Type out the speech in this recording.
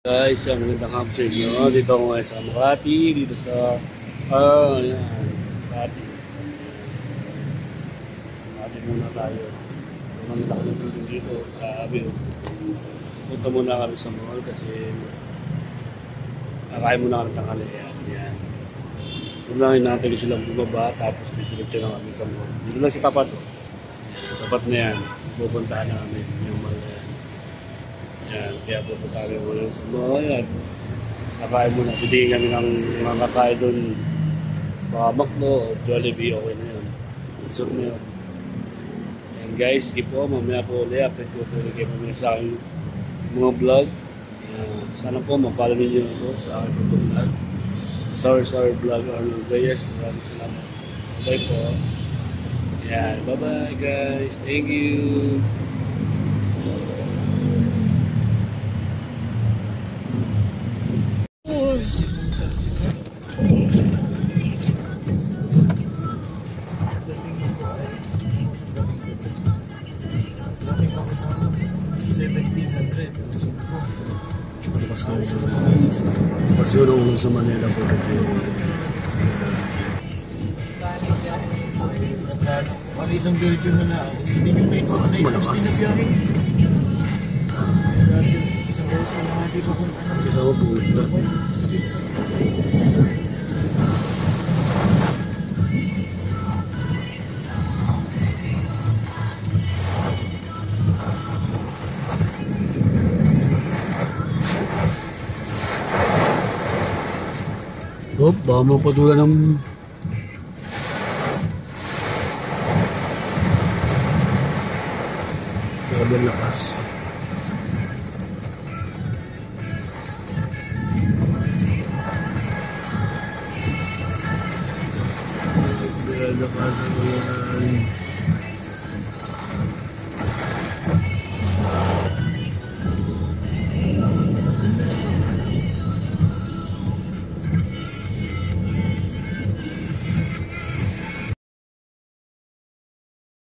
Guys, magandang hapon sa inyo. Dito ako ngayon sa Makati, dito sa ayan, Makati. Makati muna tayo. Ang laki ng building dito. Grabe. Punta muna kami sa mall kasi kakain muna kami tanghali. Ayan. Unahin natin silang bumaba tapos dito na kami sa mall. Dito lang sa tapat. Tapat na yan. Pupuntahan namin yung mall na yan. Yan, kaya pupunta kami muna sa mall. Yan. Nakain muna. Titingin kami ng mga kakain doon. Baka Macdo o Jollibee, okay na yun. Isok na yun. Yan guys, sige po, mamaya po ulit. Update ko po ulit kayo mamaya sa aking mga vlog. Yan. Sana po mapala ninyo ako sa aking vlog. Sour Vlog Arnold Reyes. Maraming salamat. Bye po. Yan, bye-bye guys. Thank you. Pasulong sa Manila po. Pag isang diretso na hindi nyo may ito na isang binabiyahe. Isang oras na mga di pa kung ano. Kasi ako po gusto. Oh, baka mapatulan ng grabe ang lakas. Grabe ang lakas.